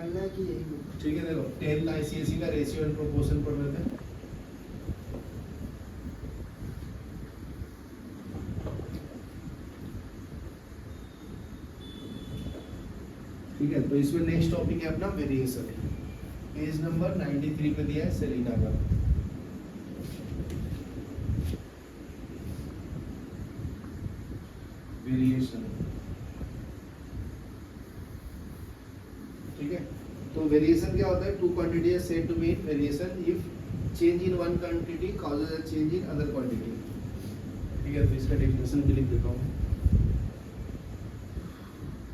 निकालना है कि यही? ठीक है, देखो 10 ICSE का रेशियो एंड प्रोपोर्शन पढ़ रहे थे। ठीक है, तो इसमें नेक्स्ट टॉपिक है अपना वेरिएशन। पेज नंबर 93 पे दिया है सेलिना का। वेरिएशन, ठीक है। तो वेरिएशन क्या होता है? Two quantity are said to be in variation if change in one quantity causes a change in other quantity. ठीक है, तो इसका डेफिनेशन भी लिख देता हूँ।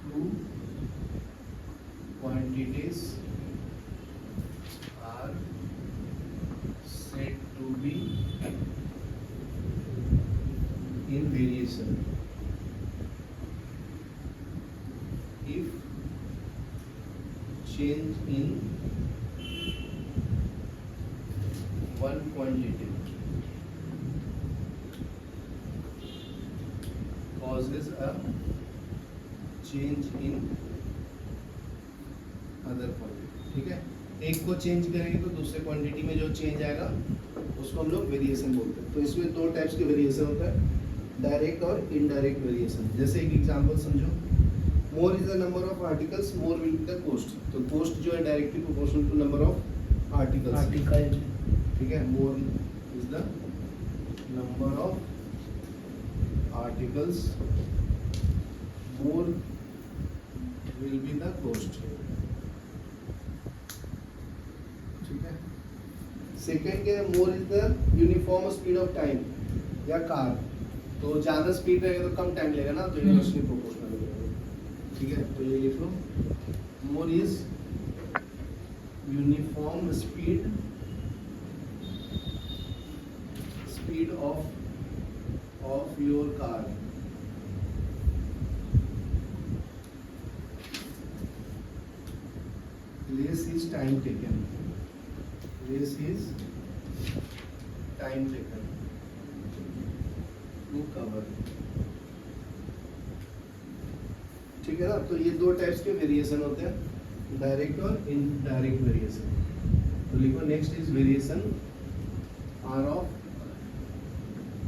Two quantities are said to be in variation if change in one quantity causes a change in other quantity. ठीक है, एक को चेंज करेंगे तो दूसरे क्वांटिटी में जो चेंज आएगा उसको हम लोग वेरिएशन बोलते हैं। तो इसमें दो टाइप्स के वेरिएशन होता है, डायरेक्ट और इनडायरेक्ट वेरिएशन। जैसे एक एग्जांपल समझो, more is the number of articles, more will be the cost. तो कॉस्ट जो है directly proportional to number of articles. ठीक है, more is the number of articles, more will be the cost. Second क्या है? More is the uniform speed of time या car. तो ज्यादा स्पीड रहेगा तो कम टाइम लेगा ना, तो इनवर्सली प्रोपोर्शनल लगेगा। ठीक है, तो ये लिख लो, more is uniform speed of your car. Less is time taken, this is time taken to cover। ठीक है ना, तो ये दो टाइप्स के वेरिएशन होते हैं, डायरेक्ट और इनडायरेक्ट वेरिएशन। तो लिखो, next is variation are of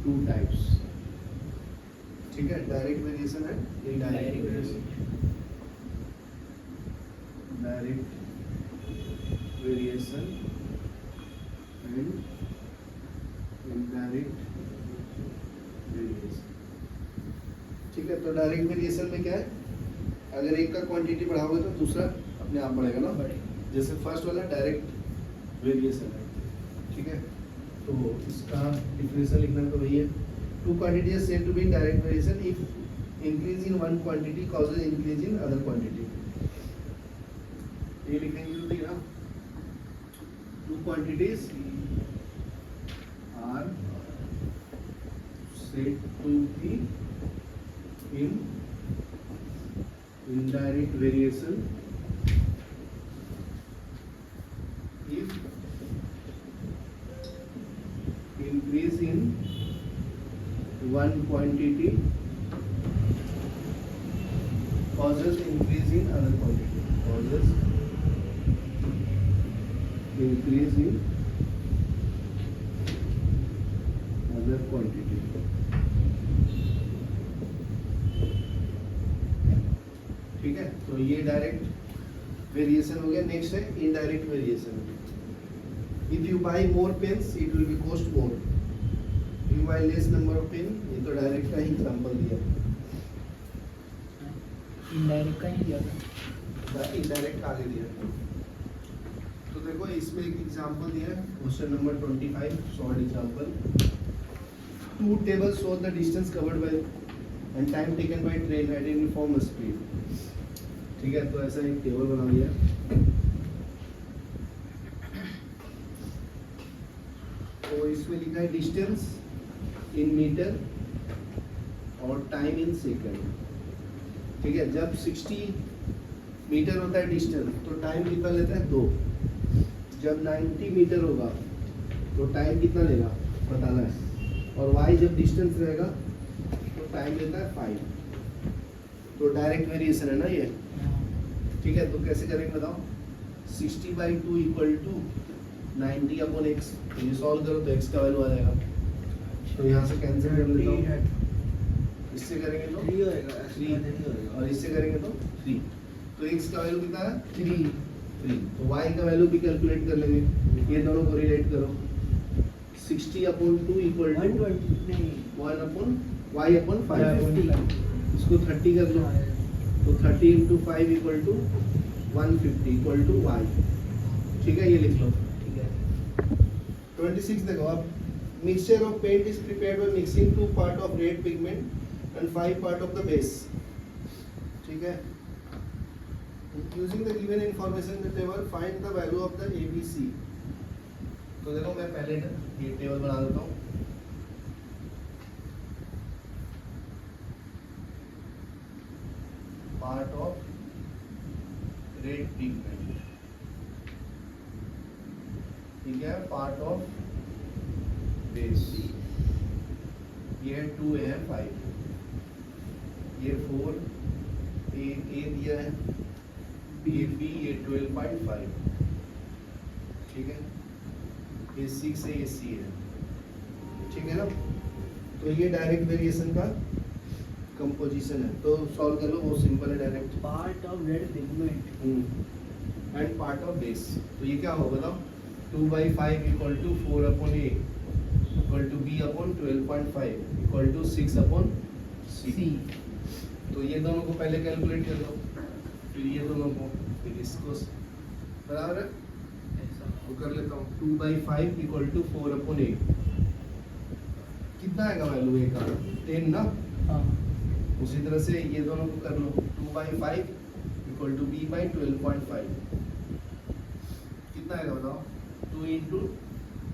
two types. ठीक है, direct variation and indirect variation. Direct variation and indirect variation। ठीक है, तो डायरेक्ट वेरिएशन में क्या है? अगर एक का क्वांटिटी बढ़ाओगे तो दूसरा अपने आप बढ़ेगा ना। जैसे फर्स्ट वाला डायरेक्ट वेरिएशन है। ठीक है, तो इसका डिफिनेशन लिखना तो वही है, two quantity are said to be in direct variation if increase in one quantity causes increase in other quantity. ये लिखेंगे तो ठीक है ना, two quantities are said to be in indirect variation if increase in one quantity causes increase in other quantity, causes increase in other quantity। ठीक है, तो ये डायरेक्ट वेरिएशन हो गया। नेक्स्ट है indirect variation. If you buy more pens it will be cost more, you buy less number of pen. ये तो direct का ही एग्जांपल दिया, इनडायरेक्ट का ही दिया था, इनडायरेक्ट आगे दिया। तो देखो, इसमें एक एग्जांपल दिया है, question number 25, short example. Two tables show the distance covered by and time taken by train at uniform speed. ठीक है, तो ऐसा एक टेबल बना दिया, तो इसमें लिखा है डिस्टेंस इन मीटर और टाइम इन सेकंड। ठीक है, जब 60 मीटर होता है डिस्टेंस तो टाइम कितना लेता है? 2। जब 90 मीटर होगा तो टाइम कितना लेगा बताना है, और y जब डिस्टेंस रहेगा तो टाइम लेता है 5। तो डायरेक्ट वेरिएशन है ना ये। ठीक है, तो कैसे करेंगे बताओ? 60 by 2 equal to 90 upon x. तो ये सॉल्व करो तो एक्स का वैल्यू आ जाएगा। तो यहाँ से कैंसिल कर लेता हूँ, इससे करेंगे तो 3 होएगा, 3 और इससे करेंगे तो 3। तो x का वैल्यू कितना है 3 3। तो y का वैल्यू भी कैलकुलेट कर लेंगे, ये दोनों को रिलेट करो। 60 अपॉन 2 इक्वल टू 120 नहीं 1 अपॉन y अपॉन 5। 50। इसको 30 कर लो, तो 30 into 5 equal to 150 equal to y। ठीक है, ये लिख लो। ठीक है। 26 देखो अब, mixture of paint is prepared by mixing 2 part of red pigment and 5 part of the base. ठीक है, using the given information in the table find the value of the ABC। तो देखो मैं पहले ये टेबल बना देता हूँ। पार्ट ऑफ रेड पिगमेंट, ठीक है, पार्ट ऑफ बेस, ये 2 है 5, ये 4 ए दिया है, ये बी, ये 12.5, ठीक है, ये 6 है, ये सी है। ठीक है ना, तो ये डायरेक्ट वेरिएशन का कंपोजिशन है। तो सॉल्व कर लो, बहुत सिंपल है, direct. Part of red pigment and part of base. तो ये क्या होगा बताओ, 2/5 equal to 4 upon a equal to b upon 12.5 equal to 6 upon c. तो ये दोनों को पहले कैलकुलेट कर लो, फिर ये दोनों को, फिर इसको, बराबर है। तो कर लेता हूँ 2/5 इक्वल टू 4 अपॉन ए, कितना आएगा वैल्यू ए का 10 ना। हाँ। उसी तरह से ये दोनों को कर लो, 2/5 इक्वल टू बी बाई 12.5, कितना आएगा बताओ, 2 इंटू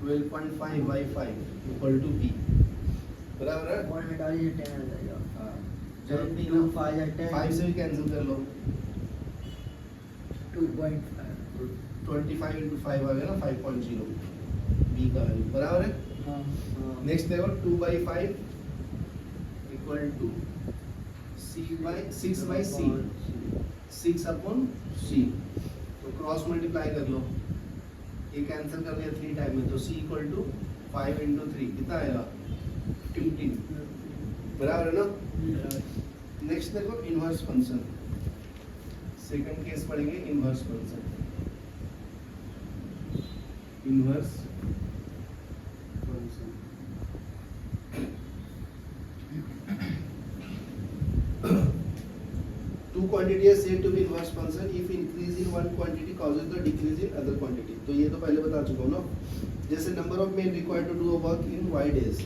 12.5/5 इक्वल टू बी, बराबर है। और हटा दीजिए 10 आ जाएगा। हाँ, 10 चलो 2 5 10 5 से भी कैंसिल कर लो, 2.5। 25 इंटू 5 आ गया ना, 5.0 बी का वैल्यू, बराबर है। हाँ। नेक्स्ट देखो 2/5 equal to 6/c, 6 upon c. तो क्रॉस मल्टीप्लाई कर लो, ये कैंसिल कर दिया 3 टाइम में, तो c इक्वल टू 5 इंटू 3 कितना आएगा 15, बराबर है ना। नेक्स्ट देखो इनवर्स फंक्शन, सेकंड केस पढ़ेंगे inverse function. Inverse function, two quantity are said to be inverse function if increase in one quantity causes the decrease in other quantity। तो ये तो पहले बता चुका हूँ ना, जैसे number of men required to do a work in y days,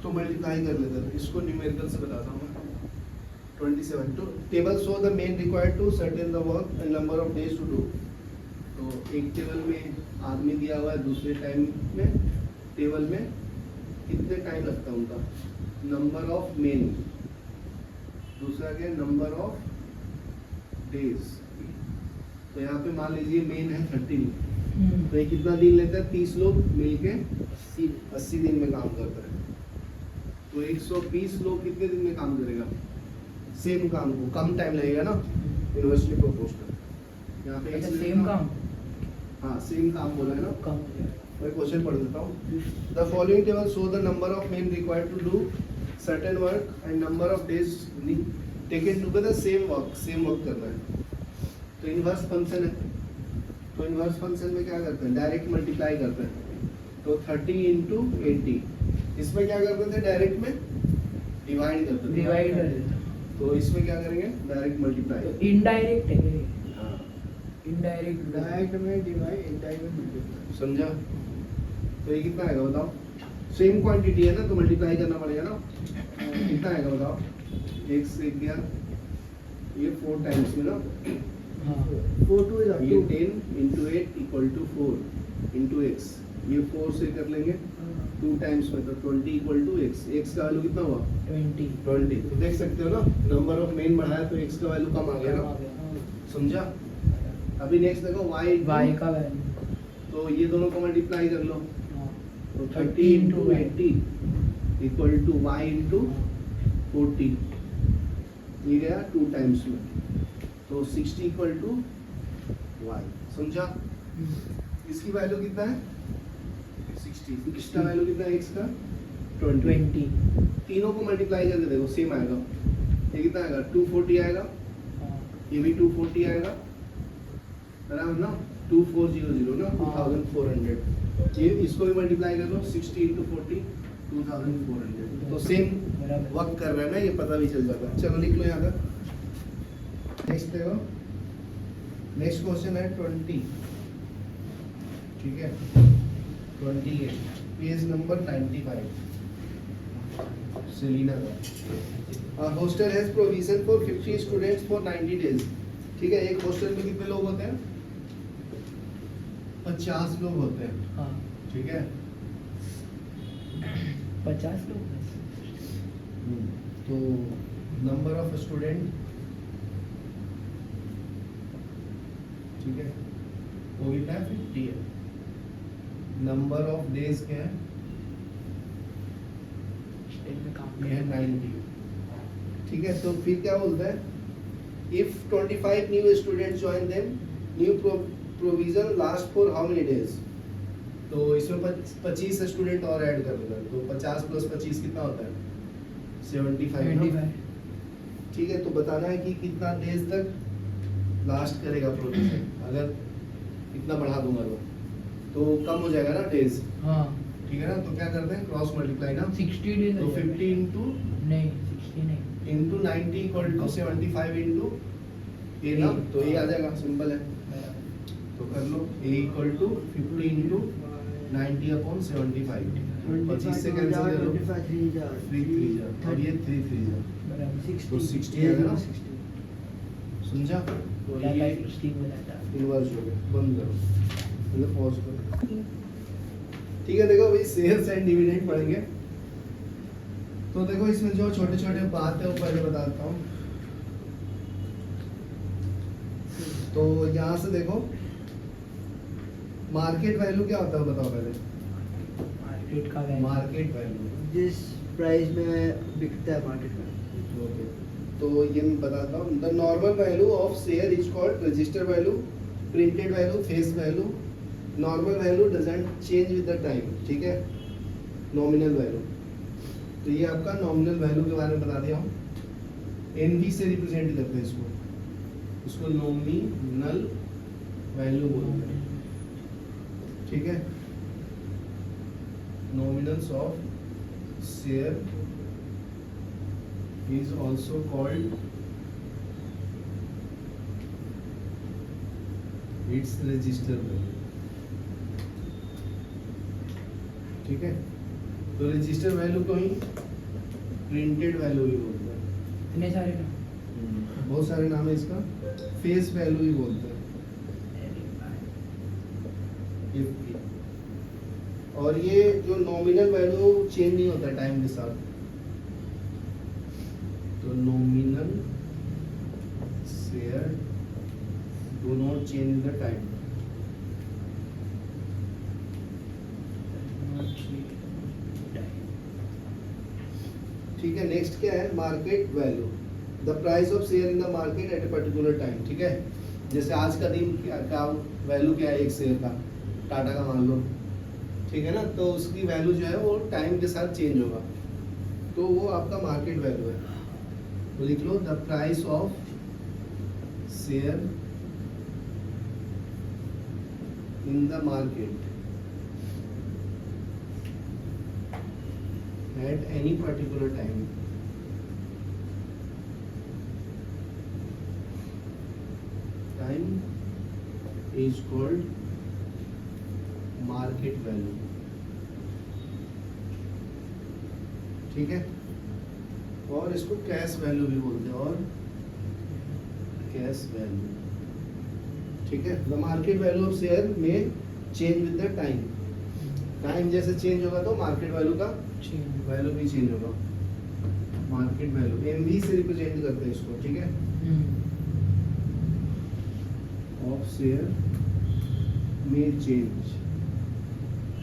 तो मल्टीप्लाई कर लेते हैं, इसको न्यूमेरिकल से बताता हूँ मैं। 27 तो table show the men required to certain the work and number of days to do. तो एक टेबल में आदमी दिया हुआ है, दूसरे टाइम में टेबल में कितने टाइम लगता है उनका, नंबर ऑफ मेन, दूसरा क्या नंबर ऑफ डेज। तो यहाँ पे मान लीजिए मेन है 13, तो ये कितना दिन लेता है, 30 लोग मिलके 80 दिन में काम करता है। तो 120 लोग कितने दिन में काम करेगा, सेम काम को कम टाइम लगेगा ना, इन्वर्सली प्रोपोर्शनल। यहाँ पे सेम काम, हाँ सेम काम बोला है ना। कम। मैं क्वेश्चन पढ़ देता हूँ। The following table show the number of men required to do certain work and number of days taken together, same work करना है। तो इनवर्स फंक्शन है, तो इनवर्स फंक्शन में क्या करते हैं, डायरेक्ट मल्टीप्लाई करते हैं। तो 30 इंटू 80, इसमें क्या करते थे, डायरेक्ट में डिवाइड करते थे, डिवाइड कर देते। तो इसमें क्या करेंगे, डायरेक्ट मल्टीप्लाई। इनडायरेक्ट है, हाँ इनडायरेक्ट डायरेक्ट में डिवाइड इनडायरेक्ट में मल्टीप्लाई। समझा। तो ये कितना आएगा बताओ, सेम क्वांटिटी है ना, तो मल्टीप्लाई करना पड़ेगा ना। कितना आएगा बताओ, 1 से गया ये 4 टाइम्स में ना, हाँ। 4 2 is ये 10 into 8 equal to 4 into x, ये 4 से कर लेंगे 2 टाइम्स में, तो 20 इक्वल टू एक्स। एक्स का वैल्यू कितना हुआ 20। तो देख सकते हो ना, नंबर ऑफ मेन बढ़ाया तो एक्स का वैल्यू कम आ गया ना, समझा। अभी नेक्स्ट देखो y का वैल्यू, तो ये दोनों को मल्टीप्लाई कर लो, हाँ। तो 30 into 80 equal to y into 40, ये गया 2 टाइम्स में, तो 60 इक्वल टू वाई, समझा? इसकी वैल्यू कितना है 60, इसका वैल्यू कितना है x का 20। 20। तीनों को मल्टीप्लाई करके देखो सेम आएगा। ये कितना आएगा 240 आएगा, हाँ, ये भी 240 आएगा, बराबर ना 2400 ना 2400। ये इसको भी मल्टीप्लाई कर लो 60 × 40 2400। तो सेम बराबर। वर्क कर रहा है ना, ये पता भी चल जाता है। चलो लिख लो यहाँ तक। नेक्स्ट देखो, नेक्स्ट क्वेश्चन है 20, ठीक है 28, पेज नंबर 95, सेलिना का। Hostel has provision for 50 students for 90 days. ठीक है, एक हॉस्टल में कितने लोग होते हैं 50 लोग होते हैं, हाँ, ठीक है। 50 लोग। तो नंबर ऑफ स्टूडेंट, ठीक है, वो कितना है 50 है। नंबर ऑफ डेज क्या है, स्टेज में काम ये है 90, ठीक है। तो फिर क्या बोलता है, if 25 new student join them, new provision last for how many days. तो इसमें 25 स्टूडेंट और ऐड कर देगा, तो 50 + 25 कितना होता है 75 ना? 25। ठीक है, तो बताना है कि कितना डेज तक लास्ट करेगा प्रोविजन। अगर इतना बढ़ा दूंगा तो कम हो जाएगा ना डेज, हाँ, ठीक है ना। तो क्या करते हैं क्रॉस मल्टीप्लाई ना, 60 डेज। तो 50 इंटू नहीं, 60 नहीं। 90 = 75 इंटू ए ना, तो ए आ जाएगा, सिंपल है। तो कर लो a = 50 इंटू 90/75। 25 से कैंसिल कर लो, 25 3 जा 3 3 जा, और ये 3 3 जा, बराबर। तो 60 आएगा ना, 60। समझा? तो बोला था ये 60 बोला था। इन्वर्स हो गया, बंद करो, मतलब पॉज करो। ठीक है, देखो भाई सेल्स एंड डिविडेंड पढ़ेंगे। तो देखो इसमें जो छोटे छोटे बात है वो पहले बताता हूँ। तो यहाँ से देखो मार्केट वैल्यू क्या होता है बताओ पहले। मार्केट का वैल्यू। मार्केट वैल्यू, जिस प्राइस में बिकता है मार्केट में। ओके, तो ये मैं बताता हूँ। The normal value of share is called register value, printed value, face value. Normal value doesn't change with the time, ठीक है। नॉमिनल वैल्यू, तो ये आपका नॉमिनल वैल्यू के बारे में बता दिया हूँ। एनवी से रिप्रेजेंट करते हैं इसको नॉमिनल वैल्यू बोलते हैं, ठीक है। Nominals of share is also called its register value, ठीक है। तो रजिस्टर वैल्यू को ही प्रिंटेड वैल्यू भी बोलते हैं। इतने सारे ना। बहुत सारे नाम है इसका। फेस वैल्यू भी बोलते हैं। और ये जो नॉमिनल वैल्यू चेंज नहीं होता टाइम के साथ, तो nominal share do not change in the time. ठीक है, नेक्स्ट क्या है market value, the price of share in the market at a particular time, ठीक है। जैसे आज का दिन का वैल्यू क्या है एक शेयर का, टाटा का मान लो, ठीक है ना। तो उसकी वैल्यू जो है वो टाइम के साथ चेंज होगा, तो वो आपका मार्केट वैल्यू है। तो लिख लो the price of share in the market at any particular time, time is called market value, ठीक है। और इसको कैश वैल्यू भी बोलते हैं, और कैश वैल्यू, ठीक है। The market value of share में change with the time, time जैसे चेंज होगा तो मार्केट वैल्यू का वैल्यू भी चेंज होगा। मार्केट वैल्यू एमवी से रिप्रेजेंट करते हैं इसको, ठीक है। ऑफ शेयर में चेंज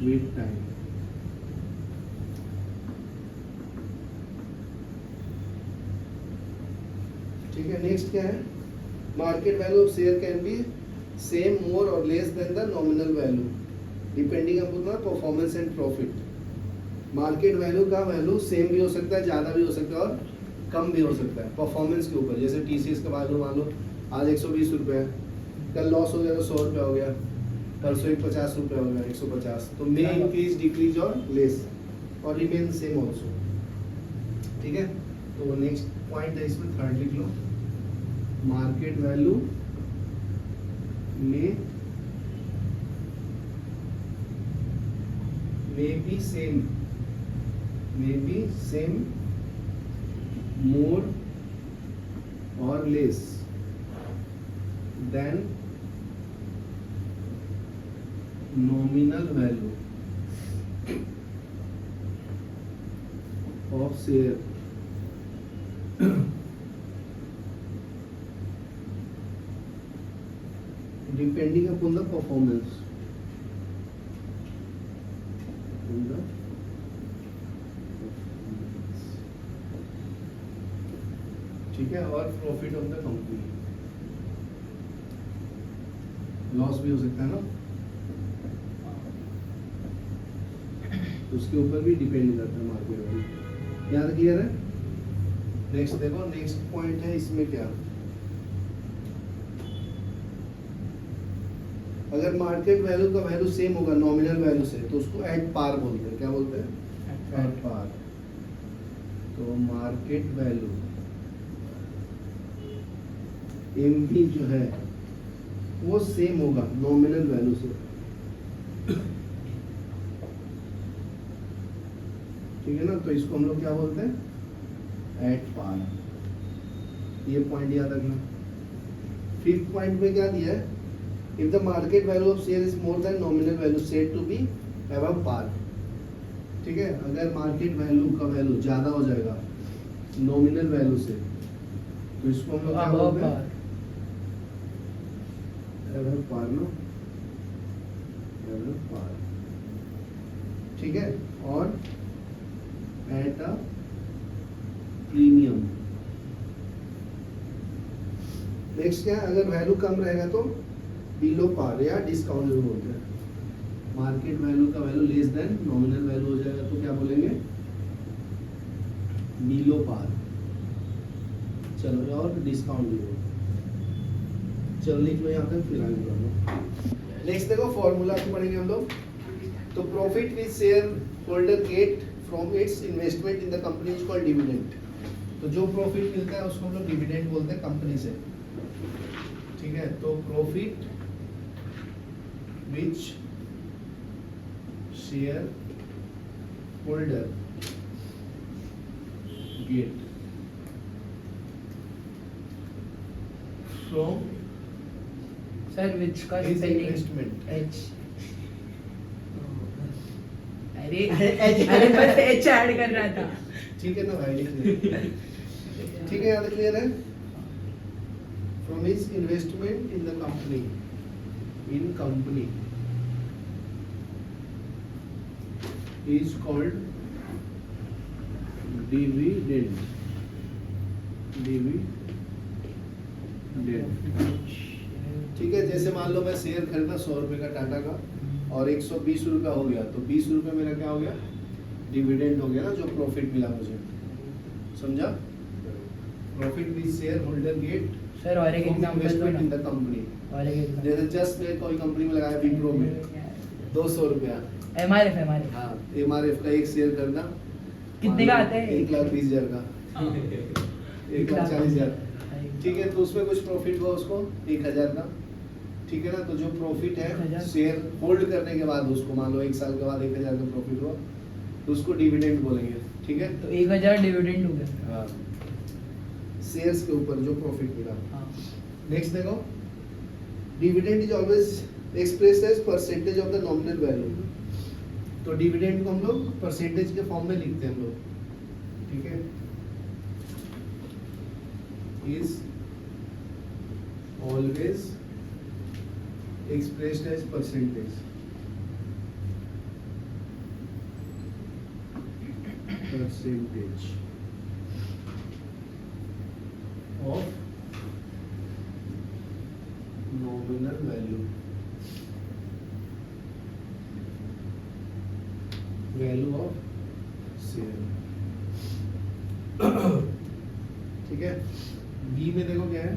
विद टाइम, ठीक है। नेक्स्ट क्या है, market value of share can be same, more or less than the nominal value depending upon the performance and profit. Market value का वैल्यू सेम भी हो सकता है, ज़्यादा भी हो सकता है और कम भी हो सकता है परफॉर्मेंस के ऊपर। जैसे TCS का वैल्यू मान लो आज 120 रुपये है, कल लॉस हो गया तो 100 रुपये हो गया, परसों 50 रुपये हो गया, 150, तो मे इंक्रीज डिक्रीज और लेस और रिमेन सेम ऑल्सो। ठीक है, तो नेक्स्ट पॉइंट है इसमें, थर्ड लिख लो, मार्केट वैल्यू में B same, more or less than nominal value of share depending upon the performance. ठीक है, और profit of the company, loss भी हो सकता है ना, तो उसके ऊपर भी डिपेंड करता है मार्केट वैल्यू। याद क्लियर है? नेक्स्ट देखो, नेक्स्ट पॉइंट है इसमें क्या, अगर मार्केट वैल्यू का वैल्यू सेम होगा नॉमिनल वैल्यू से तो उसको एट पार बोलते हैं। क्या बोलते हैं? At par. तो मार्केट वैल्यू MV जो है वो सेम होगा नॉमिनल वैल्यू से। ठीक है ना, तो इसको हम लोग क्या बोलते हैं? At par. ये पॉइंट याद रखना। फिफ्थ पॉइंट में क्या दिया है? If the market value of share is more than nominal value said to be above par. ठीक है, अगर मार्केट वैल्यू का वैल्यू ज्यादा हो जाएगा नॉमिनल वैल्यू से तो इसको हम लोग क्या बोलते हैं? Above par no, above par. ठीक है, और एट अ प्रीमियम। नेक्स्ट क्या है? अगर वैल्यू कम रहेगा तो बिलो पार या डिस्काउंट जो बोलते हैं। मार्केट वैल्यू का value less than nominal value हो जाएगा तो क्या बोलेंगे? Below par. चलो, और डिस्काउंट भी हो। चलो लिख लो यहाँ तक, फिर आगे बढ़ो। नेक्स्ट देखो, फॉर्मूला को पढ़ेंगे हम लोग। तो profit which shareholder get from its investment in the company is called dividend. तो जो प्रॉफिट मिलता है उसको हम लोग डिविडेंड बोलते हैं कंपनी से। ठीक है, तो profit which shareholder get from sir which का His स्पेलिंग investment. एच। अरे बस एच ऐड कर रहा था। ठीक है ना भाई? ठीक है, याद क्लियर है? From his investment in the company, in company is called dividend. Dividend. ठीक है, जैसे मान लो मैं शेयर खरीदा 100 रुपए का टाटा का और 120 रुपया हो गया, तो 20 रुपये मेरा क्या हो गया? डिविडेंड हो गया ना, जो प्रॉफिट मिला मुझे। समझा? Profit which shareholder get sir और एक एग्जांपल दो इन ना। The company. और एक एग्जांपल। जैसे जस्ट मैं कोई कंपनी में लगाया विप्रो में 200 रुपया। एमआरएफ हाँ, MRF का एक शेयर खरीदा। कितने का आता है? 1,20,000 का, 1,40,000। ठीक है, तो उसमें कुछ प्रॉफिट हुआ उसको 1,000 का। ठीक है ना, तो जो प्रॉफिट है 1,000 शेयर होल्ड करने के बाद, उसको मान लो 1 साल के बाद 1,000 का प्रॉफिट हुआ तो उसको डिविडेंड बोलेंगे। ठीक है, तो 1000 डिविडेंड हो गया। हाँ, शेयर्स के ऊपर जो प्रॉफिट मिला। हाँ। नेक्स्ट देखो, dividend is always expressed as percentage of the nominal value. तो डिविडेंड को हम लोग परसेंटेज के फॉर्म में लिखते हैं हम लोग। ठीक है, is always expressed as percentage of nominal value, value of share. ठीक है, बी में देखो क्या है,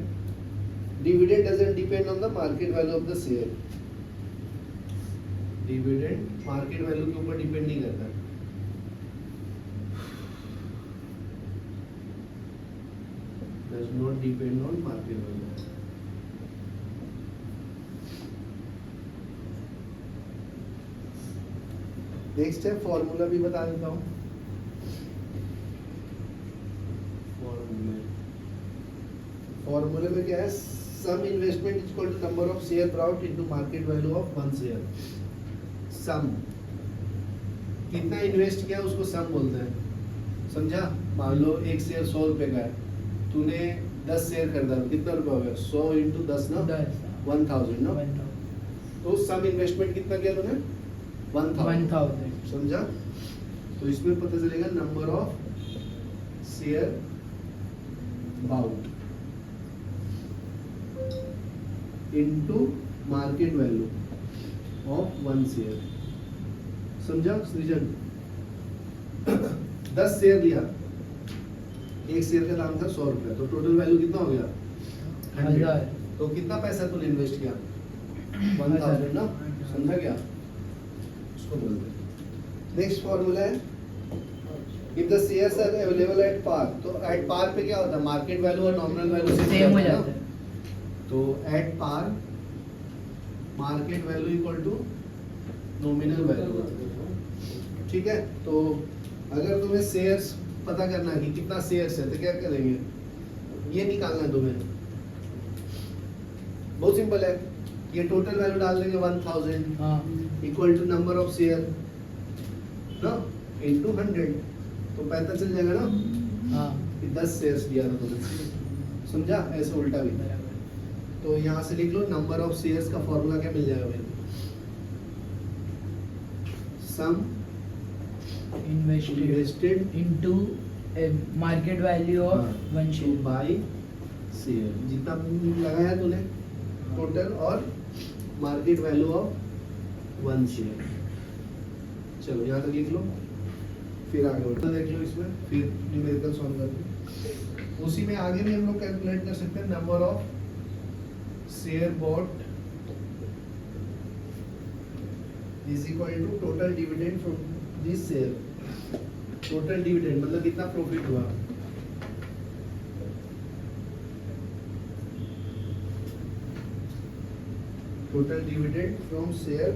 dividend doesn't depend on the market value of the share. Dividend market value के ऊपर डिपेंड नहीं करता। Does not depend on market value. Next है फॉर्मूला, भी बता देता हूँ। फॉर्मूले में क्या है, sum investment is equal to number of share brought into market value of one share. Sum, कितना इन्वेस्ट किया उसको सम बोलते हैं, समझा। मान लो एक शेयर 100 रुपए का है, तूने 10 शेयर खरीदा, कितना रुपया हो गया, 100 इंटू 10 ना, 1000 ना। तो सम इन्वेस्टमेंट कितना किया तूने, 1000, समझा। तो इसमें पता चलेगा number of share bought into market value of one share, समझा सृजन। 10 शेयर लिया, एक शेयर का दाम था 100 रुपया, तो टोटल वैल्यू कितना हो गया, 100। तो कितना पैसा तूने इन्वेस्ट किया, 1000 ना, समझा क्या, उसको बोलते हैं। नेक्स्ट फॉर्मूला है, if the shares are available at par, तो एट पार पे क्या होता है, मार्केट वैल्यू और नॉमिनल वैल्यू सेम हो जाता है। तो at par market value equal to nominal value, ठीक है। तो अगर तुम्हें शेयर्स पता करना है कि कितना शेयर्स है, तो क्या करेंगे, ये निकालना है तुम्हें, बहुत सिंपल है। ये टोटल वैल्यू डाल देंगे 1000 equal to number of share ना इनटू 100, तो पता चल जाएगा ना कि 10 शेयर्स दिया था तुमने, समझा। ऐसे उल्टा भी, तो यहाँ से लिख लो नंबर ऑफ शेयर्स का फॉर्मूला क्या मिल जाएगा भाई, sum invested into market value of one share by share, जितना लगाया तूने टोटल और market value of one share. चलो यहाँ तक लिख लो, फिर आगे बढ़ते देख लो इसमें, फिर न्यूमेरिकल सॉल्व करते। उसी में आगे भी हम लोग कैलकुलेट कर सकते हैं number of share bought is equal to total dividend from this share. Total dividend मतलब कितना प्रॉफिट हुआ, total dividend from share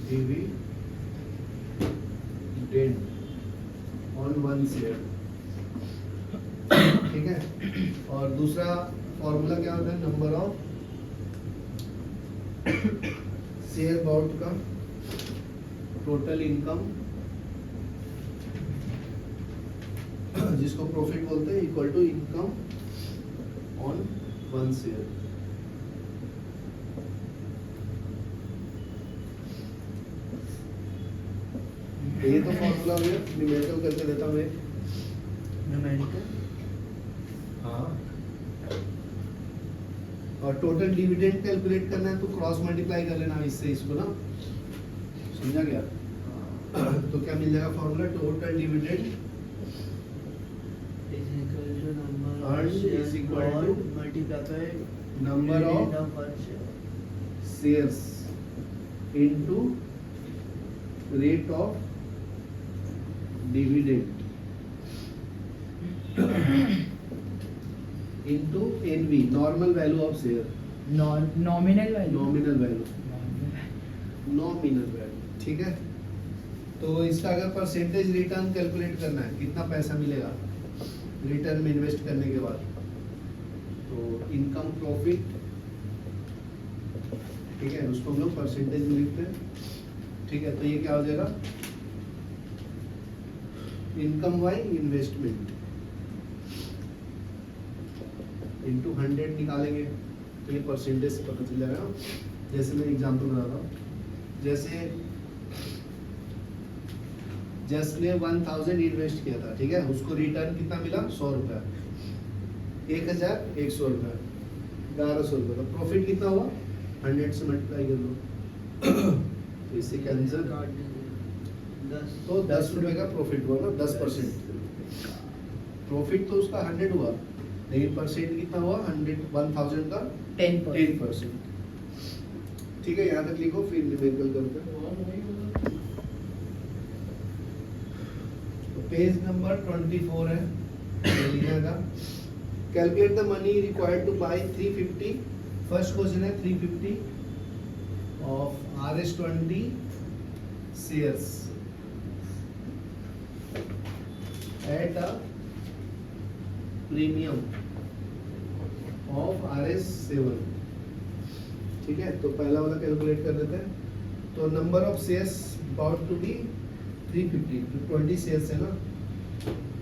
dividend on one share, ठीक है। और दूसरा फॉर्मूला क्या होता है, नंबर ऑफ शेयर बॉट का टोटल इनकम, जिसको प्रॉफिट बोलते हैं, equal to income on one share. ये तो फॉर्मूला हो गया, न्यूमेरिकल करके देता हूँ एक। न्यूमेरिकल, हाँ, और टोटल डिविडेंड कैलकुलेट करना है तो क्रॉस मल्टीप्लाई कर लेना इससे इसको ना, समझा गया। तो क्या मिल जाएगा formula, total dividend is equal to number Earned of shares is equal to bought multiplied by number dividend of of one share. Shares into rate of dividend into NV, normal value of share, nominal value nominal value, nominal value, ठीक है। तो इसका अगर percentage return calculate करना है, कितना पैसा मिलेगा रिटर्न में इन्वेस्ट करने के बाद, तो इनकम प्रॉफिट, ठीक है, उसको हम लोग परसेंटेज में लिखते हैं, ठीक है। तो ये क्या हो जाएगा, इनकम बाय इन्वेस्टमेंट इनटू 100 निकालेंगे, तो ये परसेंटेज से पता चल जाएगा। जैसे मैं एग्जांपल बता रहा हूँ, जैसे जस्ट ने 1000 इन्वेस्ट किया था, ठीक है, उसको रिटर्न कितना मिला, 100 रुपया, 1100 रुपया। 1100 रुपये का प्रॉफिट कितना हुआ 100 से मल्टीप्लाई कर लो तो इससे कैंसिल तो 10 रुपये का प्रॉफिट हुआ ना 10%। प्रॉफिट तो उसका 100 हुआ लेकिन परसेंट कितना हुआ 1000 का 10%। 10%। ठीक है, यहाँ तक लिखो फिर न्यूमेरिकल करते हैं। तो पेज नंबर 24 है ये लिखने का। Calculate the money required to buy 350। First question है 350 of RS20 shares at a premium of RS7। ठीक है, तो पहला वाला कैलकुलेट कर लेते हैं। तो number of shares about to be 350, तो 20 शेयर्स है ना,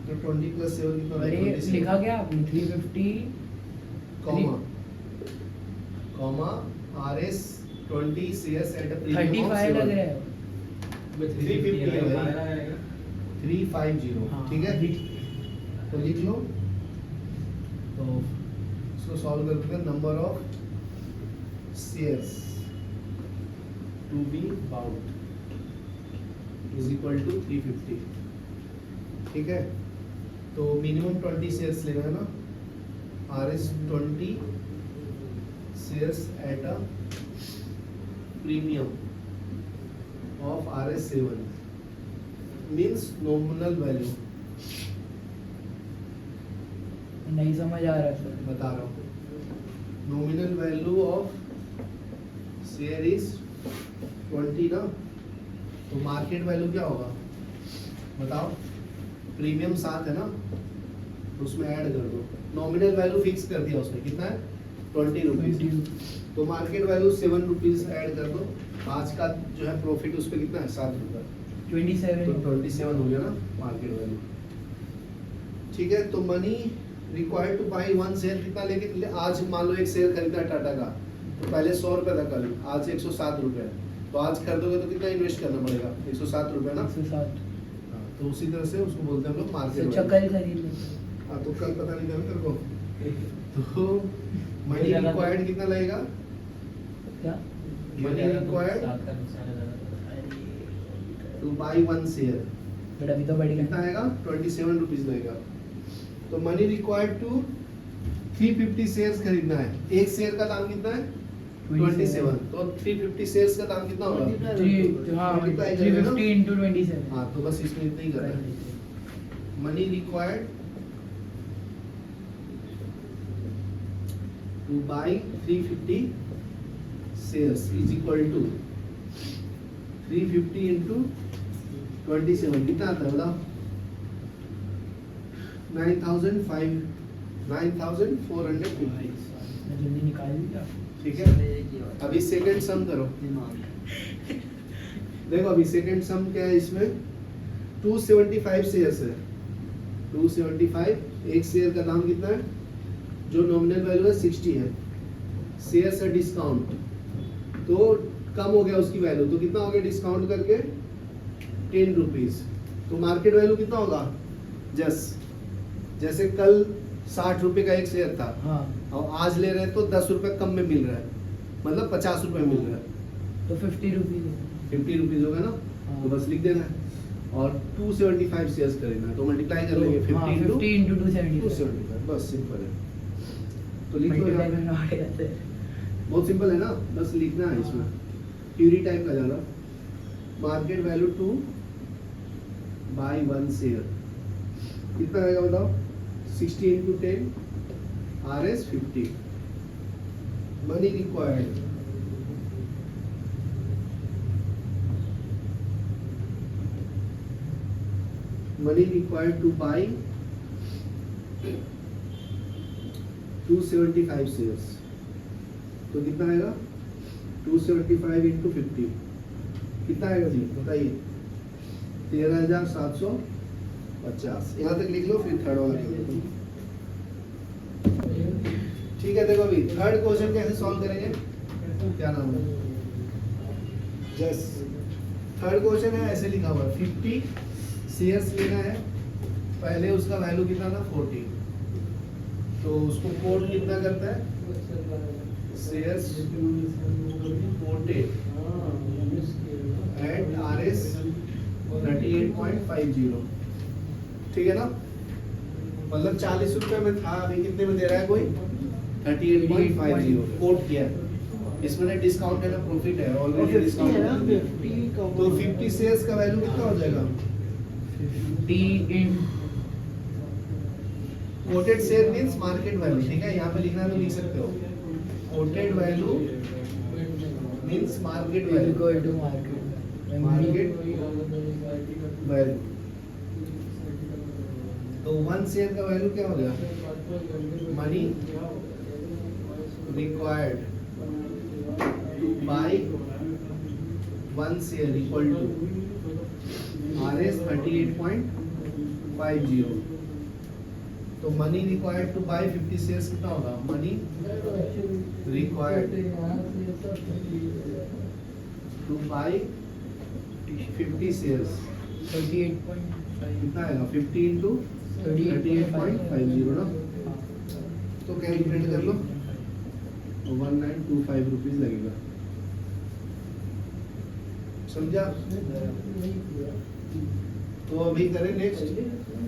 तो 20 प्लस 7 कितना अरे होगा 27 लिखा क्या आपने 350 comma RS20 shares at a premium of 35 लग 7। रहा है 350 है भाई, 350। हाँ, ठीक है, अभी तो लिख लो। तो इसको सॉल्व करते हैं। Number of shares to be bought is equal to 350। ठीक है, तो मिनिमम 20 शेयर्स लेना है ना, RS20 shares at a premium of RS7 means nominal value. नहीं समझ आ रहा सर। बता रहा हूँ, nominal value of share is 20 ना, तो मार्केट वैल्यू क्या होगा बताओ। प्रीमियम 7 है ना, तो उसमें ऐड कर दो। नॉमिनल वैल्यू फिक्स कर दिया उसने, कितना है 20 रुपीज, तो मार्केट वैल्यू 7 रुपीज ऐड कर दो। आज का जो है प्रॉफिट उस पर कितना है 7 रुपये, 27 तो 27 हो गया ना मार्केट वैल्यू। ठीक है, तो money required to by 1 share कितना लेके, आज मान लो एक शेयर खरीदा है टाटा का, तो पहले 100 रुपये था कल, आज 107 रुपये, तो आज खरीदोगे तो कितना इन्वेस्ट करना पड़ेगा 107 रुपये ना। 107 हाँ, तो उसी तरह से उसको बोलते हैं हम लोग तो मार्केट चक्कर खरीद लेते हाँ, तो कल पता नहीं था ना तेरे को। तो मनी रिक्वायर्ड कितना लगेगा, क्या money required to by 1 share but अभी तो बढ़ कितना गया। आएगा 27 रुपीज लगेगा। तो मनी रिक्वायर्ड टू 350 शेयर्स खरीदना है, एक शेयर का दाम कितना है 27, तो 350 शेयर्स का दाम कितना होगा हाँ Multiply करेंगे ना? 350 into 27। हाँ, तो बस इसमें इतना ही करना है। Money required to buy 350 shares is equal to 350 into 27 कितना आता है बताओ 9,450। मैं जल्दी निकाल दिया। ठीक है, अभी सेकंड सम करो। देखो अभी सेकंड सम क्या है इसमें, 275 शेयर्स है, 275 एक शेयर का दाम कितना है, जो नॉमिनल वैल्यू है 60 है, शेयर्स है डिस्काउंट, तो कम हो गया उसकी वैल्यू, तो कितना हो गया डिस्काउंट करके 10 रुपीज, तो मार्केट वैल्यू कितना होगा जैसे कल 60 रुपए का एक शेयर था हाँ और आज ले रहे हैं तो 10 रुपए कम में मिल रहा है, मतलब 50 रुपए मिल रहा है, तो 50 रुपीज 50 रुपीज होगा ना, हाँ। तो बस लिख देना है। और 275 शेयर्स खरीदना है, तो मल्टीप्लाई कर लेंगे 50 into 275 275, बस सिंपल है। तो लिख लो मल्टीप्लाई यहाँ। करना पड़ेगा सर। बहुत सिंपल है ना, बस लिखना है इसमें, थ्योरी टाइप का ज़्यादा। मार्केट वैल्यू 2 बाई 1 शेयर कितना आएगा बताओ, 60 into 10 RS 50। Money required to by 275 shares, तो कितना आएगा 275 इंटू 50 कितना आएगा जी बताइए, 13,750। यहाँ तक लिख लो, फिर थर्ड वाला कर लो। ठीक है, देखो अभी थर्ड क्वेश्चन कैसे सॉल्व करेंगे, क्या नाम है जस थर्ड क्वेश्चन है, ऐसे लिखा हुआ 50 शेयर्स लेना है, पहले उसका वैल्यू कितना था 40, तो उसको कोड कितना करता है शेयर्स कोटेड एट RS 38.50, ठीक है ना। मतलब 40 रुपए में था, अभी कितने में दे रहा है कोई? 38.50 कोट किया। इसमें ना डिस्काउंट है ना प्रॉफिट है, ऑलरेडी डिस्काउंट है। तो 50 शेयर्स का वैल्यू कितना हो जाएगा? 50 in quoted share means market value, ठीक है। यहाँ पे लिखना है तो लिख सकते हो। Quoted value means market value, equal to market market value. तो 1 शेयर का वैल्यू क्या हो गया? Money required to buy 1 share equal to RS 38.50। तो money required to buy 50 shares कितना होगा? Money required to buy 50 shares 38.5 कितना आएगा? 50 इंटू 38.50 ना। तो कैलकुलेट कर लो, 1925 रुपीज लगेगा। समझा? तो अभी करें नेक्स्ट,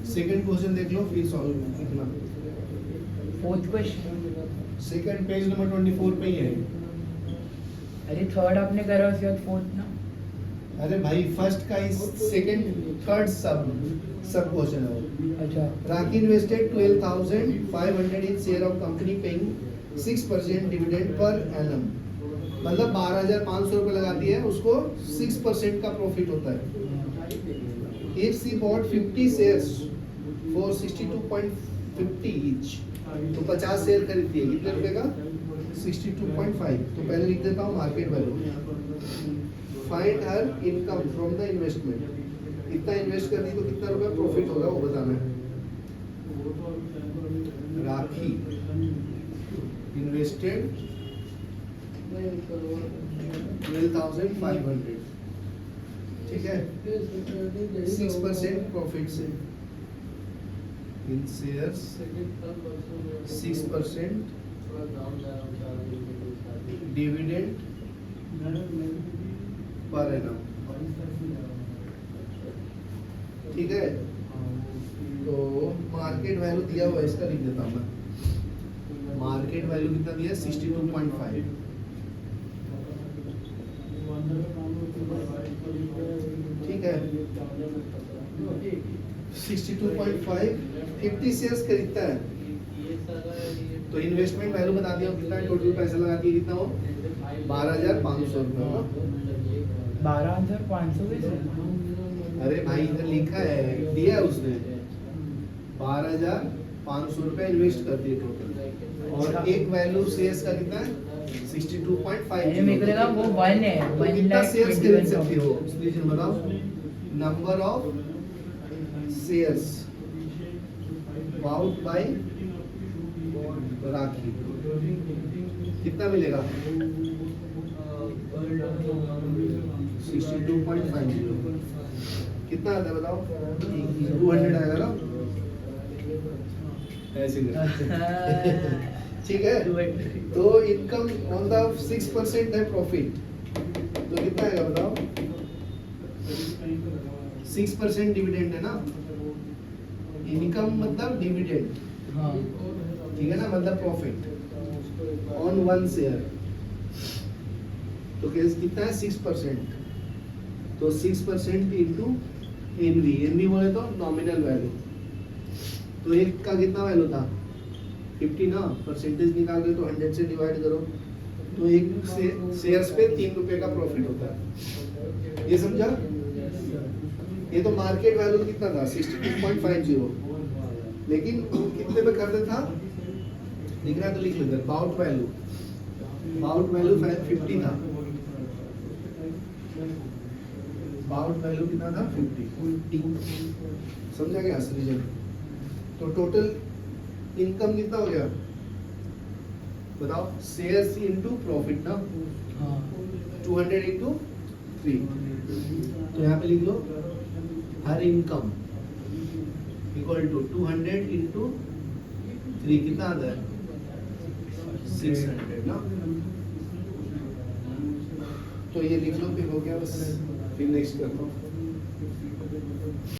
सेकंड क्वेश्चन देख लो फिर सॉल्व करना। Fourth question. Second page number 24 पे ही है। अरे थर्ड आपने करा, उसके बाद फोर्थ ना। अरे भाई फर्स्ट का इस सेकंड थर्ड सब क्वेश्चन है वो। अच्छा, Rakhi invested 12,500 in share of company paying 6% dividend per annum. मतलब 12,500 रुपए लगाती है, उसको 6% का प्रॉफिट होता है। If she bought 50 shares for 62.50 each, तो 50 शेयर खरीदती है, कितने रुपए का? 62.5। तो पहले लिख देता हूँ market value. Find her income from the investment. इतना इन्वेस्ट कर दी तो कितना रुपया प्रॉफिट होगा वो बताना है। राखी इन्वेस्टेड 12,500, ठीक है, 6% प्रॉफिट से इन शेयर्स 6% डिविडेंड पर एनम, ठीक है। तो मार्केट वैल्यू दिया हुआ है, इसका लिख देता हूँ मैं। मार्केट वैल्यू कितना दिया? 62.5, ठीक है। 62.5, 50 शेयर्स खरीदता है, तो इन्वेस्टमेंट वैल्यू बता दिया कितना है, टोटल पैसा लगा दिया कितना हो? 12,500 रुपये। 12,500 कैसे? अरे भाई इधर लिखा है, दिया है उसने। 12,500 रुपये इन्वेस्ट कर दिए टोटल, और एक वैल्यू शेयर्स का कितना है? 62.5। अरे मेरे को लगा वो 1 है, तो 1 कितना लाख शेयर्स खरीद सकती हो? प्लीज बताओ। Number of shares bought by Rakhi कितना मिलेगा? 62.50। कितना आता है बताओ? 200 आएगा ना, ऐसे ठीक है। तो इनकम ऑन द 6% है प्रॉफिट, तो कितना आएगा बताओ? 6% डिविडेंड है ना। इनकम मतलब डिविडेंड, हाँ, ठीक है ना, मतलब प्रॉफिट ऑन 1 शेयर। तो कैसे कितना है? 6%। तो 6% इंटू एनवी, एनवी बोले तो नॉमिनल वैल्यू। तो एक का कितना वैल्यू था? 50 ना, परसेंटेज निकाल रहे तो 100 से डिवाइड करो, तो एक शेयर्स पे 3 रुपए का प्रॉफिट होता है। ये समझा? ये तो मार्केट वैल्यू कितना था? 62.50, लेकिन कितने पे करते था? लिख रहा है तो लिख लेते। बाउट वैल्यू 50 था। बाउट वैल्यू कितना था? 50। समझा गया सृजन? तो टोटल इनकम कितना हो गया बताओ? शेयर्स इनटू प्रॉफिट ना, हाँ। 200 इंटू 3। तो यहाँ पे लिख लो हर इनकम इक्वल टू 200 इंटू 3, कितना आता है? 600 ना। तो ये लिख लो, फिर हो गया बस। फिर नेक्स्ट करता हूँ।